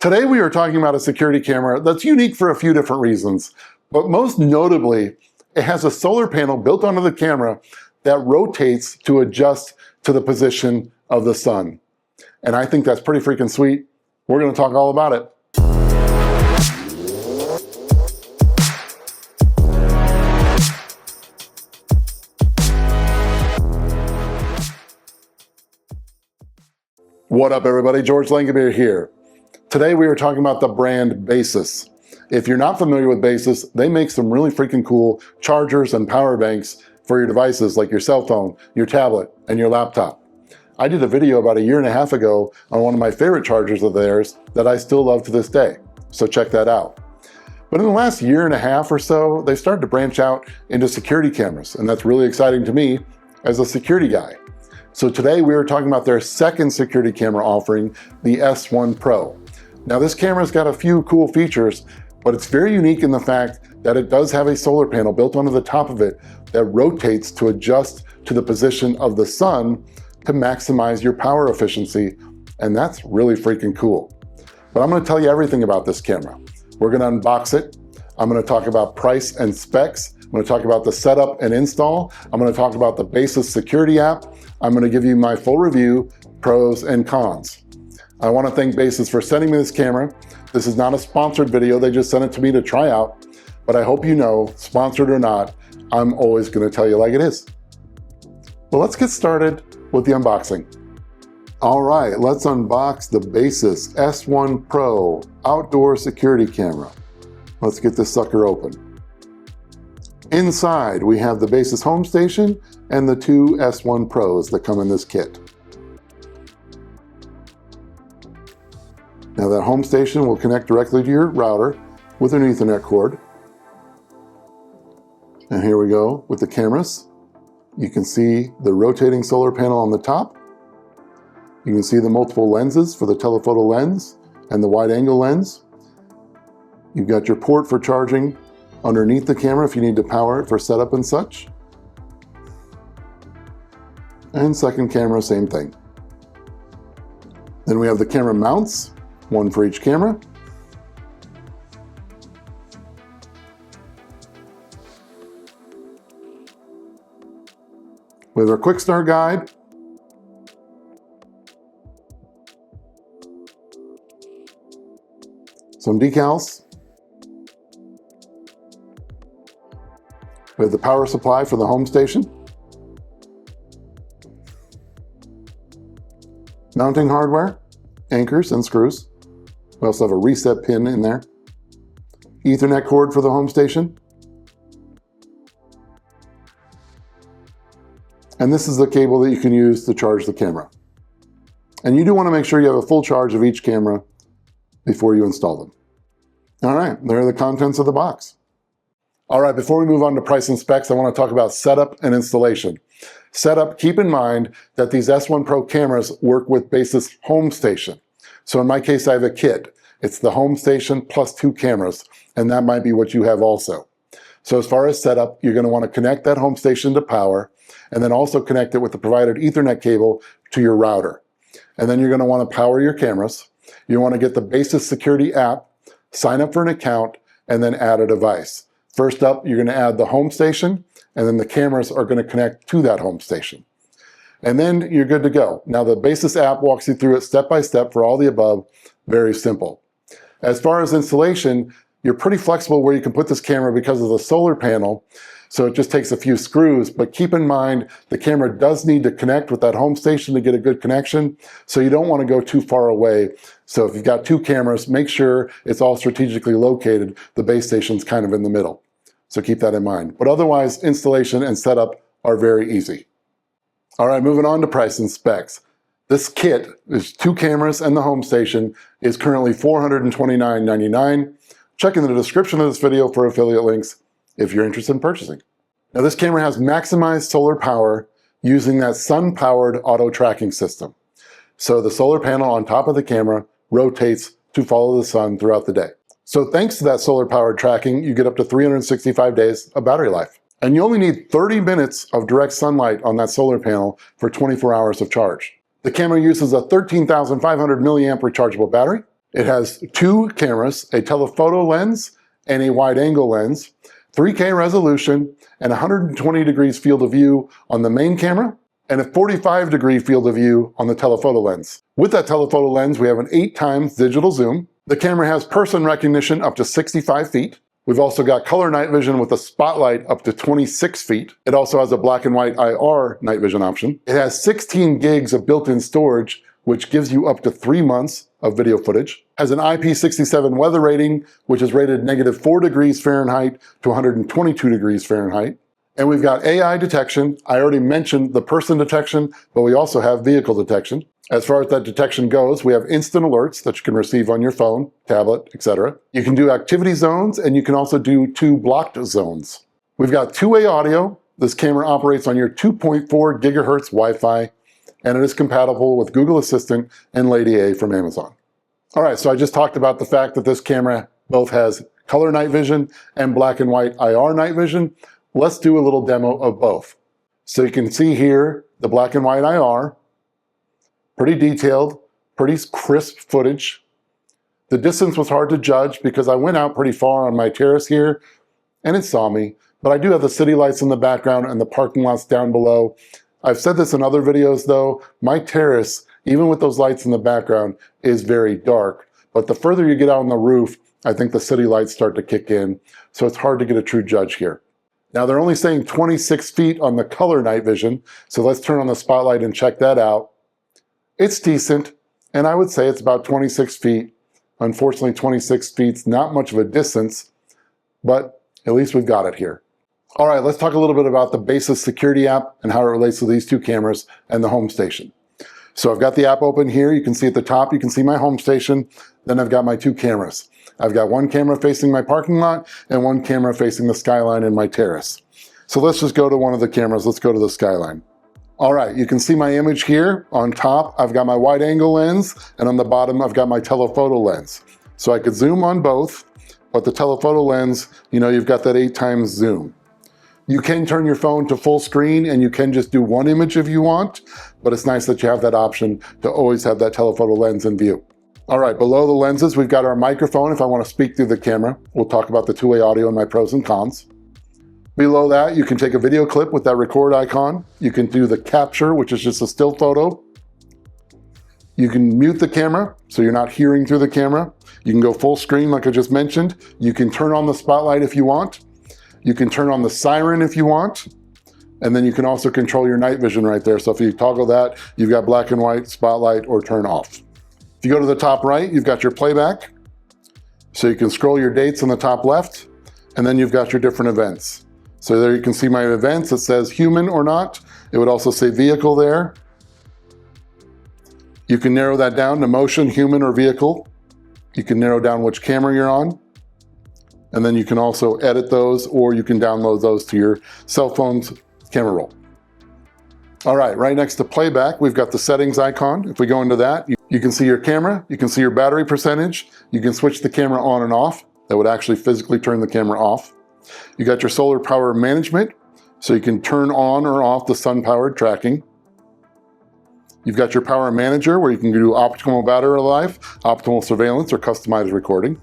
Today we are talking about a security camera that's unique for a few different reasons, but most notably, it has a solar panel built onto the camera that rotates to adjust to the position of the sun. And I think that's pretty freaking sweet. We're going to talk all about it. What up everybody, George Langabeer here. Today we are talking about the brand Baseus. If you're not familiar with Baseus, they make some really freaking cool chargers and power banks for your devices like your cell phone, your tablet, and your laptop. I did a video about 1.5 years ago on one of my favorite chargers of theirs that I still love to this day, so check that out. But in the last 1.5 years or so, they've started to branch out into security cameras, and that's really exciting to me as a security guy. So today we are talking about their second security camera offering, the S1 Pro. Now this camera's got a few cool features, but it's very unique in the fact that it does have a solar panel built onto the top of it that rotates to adjust to the position of the sun to maximize your power efficiency, and that's really freaking cool. But I'm going to tell you everything about this camera. We're going to unbox it. I'm going to talk about price and specs. I'm going to talk about the setup and install. I'm going to talk about the Baseus security app. I'm going to give you my full review, pros and cons. I want to thank Baseus for sending me this camera. This is not a sponsored video. They just sent it to me to try out. But I hope you know, sponsored or not, I'm always going to tell you like it is. Well, let's get started with the unboxing. All right, let's unbox the Baseus S1 Pro outdoor security camera. Let's get this sucker open. Inside, we have the Baseus home station and the two S1 Pros that come in this kit. Now that home station will connect directly to your router with an Ethernet cord. And here we go with the cameras. You can see the rotating solar panel on the top. You can see the multiple lenses for the telephoto lens and the wide angle lens. You've got your port for charging underneath the camera if you need to power it for setup and such. And second camera, same thing. Then we have the camera mounts, one for each camera. We have our quick start guide. Some decals. We have the power supply for the home station. Mounting hardware, anchors and screws. We also have a reset pin in there. Ethernet cord for the home station. And this is the cable that you can use to charge the camera. And you do want to make sure you have a full charge of each camera before you install them. All right, there are the contents of the box. All right, before we move on to price and specs, I want to talk about setup and installation. Setup, keep in mind that these S1 Pro cameras work with Baseus home station. So in my case, I have a kit. It's the home station plus 2 cameras, and that might be what you have also. So as far as setup, you're going to want to connect that home station to power, and then also connect it with the provided Ethernet cable to your router. And then you're going to want to power your cameras. You want to get the Baseus security app, sign up for an account, and then add a device. First up, you're going to add the home station, and then the cameras are going to connect to that home station. And then you're good to go. Now the Baseus app walks you through it step by step for all the above. Very simple. As far as installation, you're pretty flexible where you can put this camera because of the solar panel. So it just takes a few screws, but keep in mind the camera does need to connect with that home station to get a good connection. So you don't want to go too far away. So if you've got 2 cameras, make sure it's all strategically located. The base station's kind of in the middle. So keep that in mind. But otherwise, installation and setup are very easy. All right, moving on to price and specs. This kit is 2 cameras and the home station is currently $429.99. Check in the description of this video for affiliate links if you're interested in purchasing. Now this camera has maximized solar power using that sun-powered auto tracking system. So the solar panel on top of the camera rotates to follow the sun throughout the day. So thanks to that solar powered tracking, you get up to 365 days of battery life. And you only need 30 minutes of direct sunlight on that solar panel for 24 hours of charge. The camera uses a 13,500 milliamp rechargeable battery. It has 2 cameras, a telephoto lens and a wide-angle lens, 3K resolution, and 120 degrees field of view on the main camera, and a 45-degree field of view on the telephoto lens. With that telephoto lens, we have an 8x digital zoom. The camera has person recognition up to 65 feet. We've also got color night vision with a spotlight up to 26 feet. It also has a black and white IR night vision option. It has 16 gigs of built-in storage, which gives you up to 3 months of video footage. Has an IP67 weather rating, which is rated -4 degrees Fahrenheit to 122 degrees Fahrenheit. And we've got AI detection. I already mentioned the person detection, but we also have vehicle detection. As far as that detection goes, we have instant alerts that you can receive on your phone, tablet, etc. You can do activity zones, and you can also do 2 blocked zones. We've got 2-way audio. This camera operates on your 2.4 gigahertz Wi-Fi, and it is compatible with Google Assistant and Lady A from Amazon. All right, so I just talked about the fact that this camera both has color night vision and black and white IR night vision. Let's do a little demo of both. So you can see here the black and white IR, pretty detailed, pretty crisp footage. The distance was hard to judge because I went out pretty far on my terrace here and it saw me, but I do have the city lights in the background and the parking lots down below. I've said this in other videos though, my terrace, even with those lights in the background, is very dark. But the further you get out on the roof, I think the city lights start to kick in, so it's hard to get a true judge here. Now they're only saying 26 feet on the color night vision, so let's turn on the spotlight and check that out. It's decent, and I would say it's about 26 feet. Unfortunately, 26 feet's not much of a distance, but at least we've got it here. All right, let's talk a little bit about the Baseus security app and how it relates to these 2 cameras and the home station. So I've got the app open here. You can see at the top, you can see my home station. Then I've got my 2 cameras. I've got 1 camera facing my parking lot and 1 camera facing the skyline in my terrace. So let's just go to one of the cameras. Let's go to the skyline. All right, you can see my image here. On top, I've got my wide angle lens, and on the bottom, I've got my telephoto lens. So I could zoom on both, but the telephoto lens, you've got that 8x zoom. You can turn your phone to full screen and you can just do 1 image if you want, but it's nice that you have that option to always have that telephoto lens in view. All right, below the lenses, we've got our microphone if I want to speak through the camera. We'll talk about the 2-way audio and my pros and cons. Below that, you can take a video clip with that record icon. You can do the capture, which is just a still photo. You can mute the camera, so you're not hearing through the camera. You can go full screen like I just mentioned. You can turn on the spotlight if you want. You can turn on the siren if you want. And then you can also control your night vision right there. So if you toggle that, you've got black and white, spotlight, or turn off. If you go to the top right, you've got your playback. So you can scroll your dates on the top left, and then you've got your different events. So there you can see my events. It says human or not. It would also say vehicle there. You can narrow that down to motion, human, or vehicle. You can narrow down which camera you're on. And then you can also edit those, or you can download those to your cell phone's camera roll. All right, right next to playback, we've got the settings icon. If we go into that, you can see your camera, you can see your battery percentage, you can switch the camera on and off. That would actually physically turn the camera off. You got your solar power management, so you can turn on or off the sun-powered tracking. You've got your power manager, where you can do optimal battery life, optimal surveillance, or customized recording.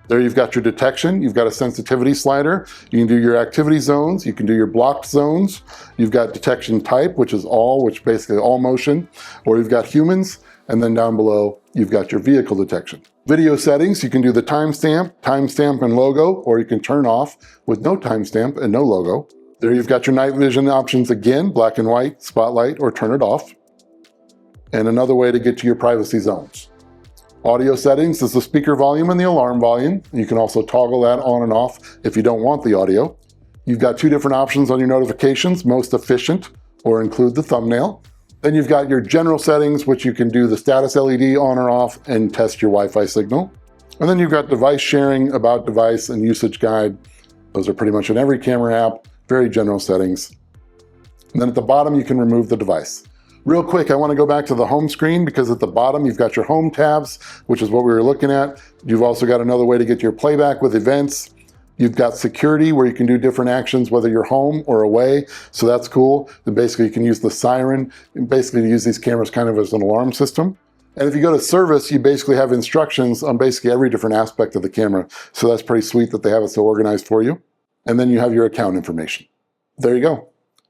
There you've got your detection, you've got a sensitivity slider, you can do your activity zones, you can do your blocked zones, you've got detection type, which is all, which basically all motion, or you've got humans, and then down below, you've got your vehicle detection. Video settings, you can do the timestamp and logo, or you can turn off with no timestamp and no logo. There you've got your night vision options again, black and white, spotlight, or turn it off. And another way to get to your privacy zones. Audio settings is the speaker volume and the alarm volume. You can also toggle that on and off if you don't want the audio. You've got 2 different options on your notifications, most efficient or include the thumbnail. Then you've got your general settings, which you can do the status LED on or off and test your Wi-Fi signal. And then you've got device sharing, about device, and usage guide. Those are pretty much in every camera app, very general settings. And then at the bottom, you can remove the device. Real quick, I want to go back to the home screen because at the bottom you've got your home tabs, which is what we were looking at. You've also got another way to get your playback with events. You've got security where you can do different actions, whether you're home or away. So that's cool. Then basically you can use the siren and basically use these cameras kind of as an alarm system. And if you go to service, you basically have instructions on basically every different aspect of the camera. So that's pretty sweet that they have it so organized for you. And then you have your account information. There you go.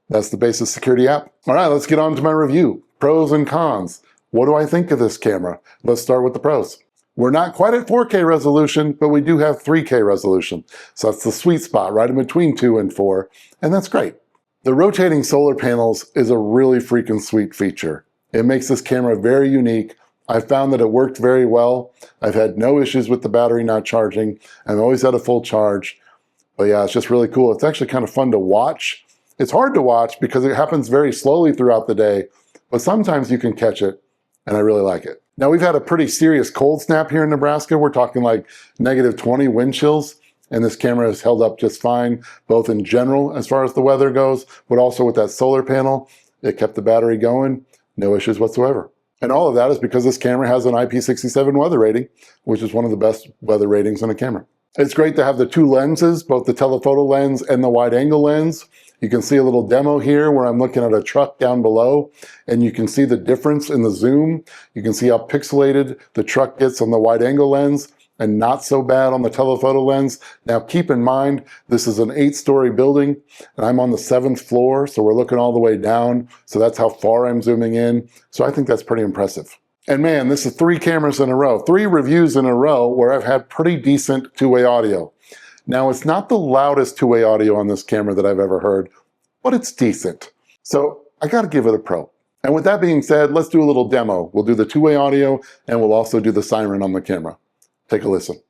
That's the Baseus security app. All right, let's get on to my review. Pros and cons. What do I think of this camera? Let's start with the pros. We're not quite at 4K resolution, but we do have 3K resolution. So that's the sweet spot, right in between 2 and 4, and that's great. The rotating solar panels is a really freaking sweet feature. It makes this camera very unique. I found that it worked very well. I've had no issues with the battery not charging. I've always had a full charge. But yeah, it's just really cool. It's actually kind of fun to watch. It's hard to watch because it happens very slowly throughout the day, but sometimes you can catch it, and I really like it. Now, we've had a pretty serious cold snap here in Nebraska. We're talking like -20 wind chills, and this camera has held up just fine, both in general as far as the weather goes, but also with that solar panel. It kept the battery going, no issues whatsoever. And all of that is because this camera has an IP67 weather rating, which is one of the best weather ratings in a camera. It's great to have the two lenses, both the telephoto lens and the wide angle lens. You can see a little demo here where I'm looking at a truck down below, and you can see the difference in the zoom. You can see how pixelated the truck gets on the wide angle lens and not so bad on the telephoto lens. Now keep in mind, this is an 8-story building and I'm on the 7th floor, so we're looking all the way down. So that's how far I'm zooming in. So I think that's pretty impressive. And man, this is 3 cameras in a row, 3 reviews in a row where I've had pretty decent two-way audio. Now, it's not the loudest two-way audio on this camera that I've ever heard, but it's decent. So I gotta give it a pro. And with that being said, let's do a little demo. We'll do the two-way audio and we'll also do the siren on the camera. Take a listen.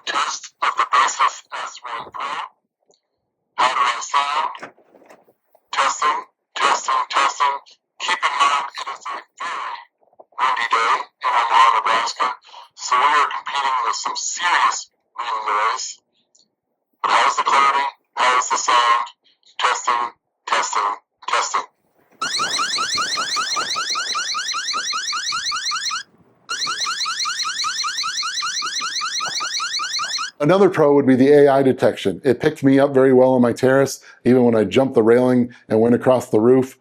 Test of the Baseus S1 Pro. How do I sound? Testing, testing, testing. Keep in mind it is a very windy day in Omaha, Nebraska, so we are competing with some serious wind noise. But how's the clarity? How's the sound? Testing, testing, testing. Another pro would be the AI detection. It picked me up very well on my terrace, even when I jumped the railing and went across the roof.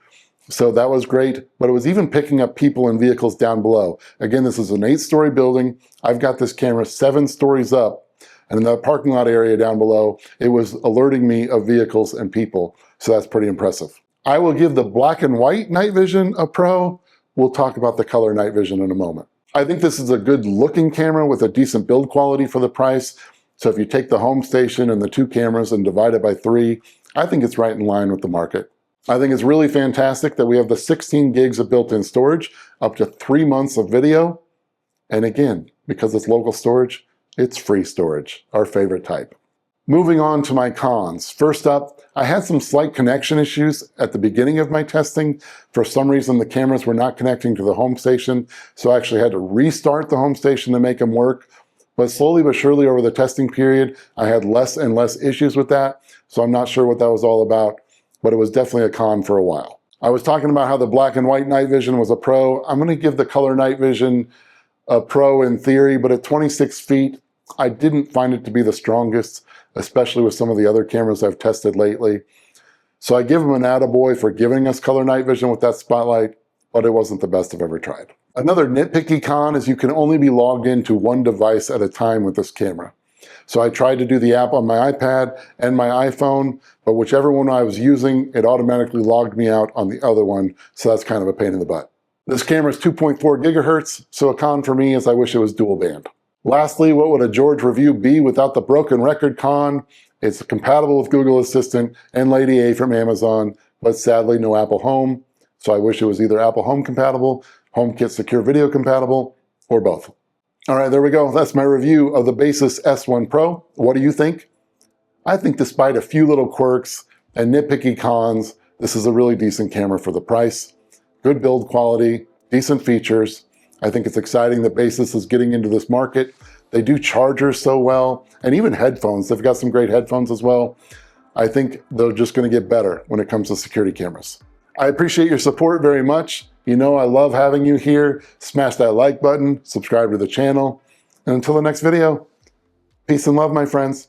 So that was great, but it was even picking up people and vehicles down below. Again, this is an 8-story building. I've got this camera 7 stories up, and in the parking lot area down below, it was alerting me of vehicles and people. So that's pretty impressive. I will give the black and white night vision a pro. We'll talk about the color night vision in a moment. I think this is a good looking camera with a decent build quality for the price. So if you take the home station and the 2 cameras and divide it by 3, I think it's right in line with the market. I think it's really fantastic that we have the 16 gigs of built-in storage, up to 3 months of video. And again, because it's local storage, it's free storage, our favorite type. Moving on to my cons. First up, I had some slight connection issues at the beginning of my testing. For some reason, the cameras were not connecting to the home station, so I actually had to restart the home station to make them work. But slowly but surely over the testing period, I had less and less issues with that, so I'm not sure what that was all about, but it was definitely a con for a while. I was talking about how the black and white night vision was a pro. I'm gonna give the color night vision a pro in theory, but at 26 feet, I didn't find it to be the strongest, especially with some of the other cameras I've tested lately. So I give them an attaboy for giving us color night vision with that spotlight, but it wasn't the best I've ever tried. Another nitpicky con is you can only be logged into one device at a time with this camera. So I tried to do the app on my iPad and my iPhone, but whichever one I was using, it automatically logged me out on the other one, so that's kind of a pain in the butt. This camera is 2.4 gigahertz, so a con for me is I wish it was dual band. Lastly, what would a George review be without the broken record con? It's compatible with Google Assistant and Lady A from Amazon, but sadly no Apple Home, so I wish it was either Apple Home compatible, HomeKit Secure Video compatible, or both. All right, there we go. That's my review of the Baseus S1 Pro. What do you think? I think despite a few little quirks and nitpicky cons, this is a really decent camera for the price. Good build quality, decent features. I think it's exciting that Baseus is getting into this market. They do chargers so well, and even headphones. They've got some great headphones as well. I think they're just going to get better when it comes to security cameras. I appreciate your support very much. You know I love having you here. Smash that like button, subscribe to the channel. And until the next video, peace and love, my friends.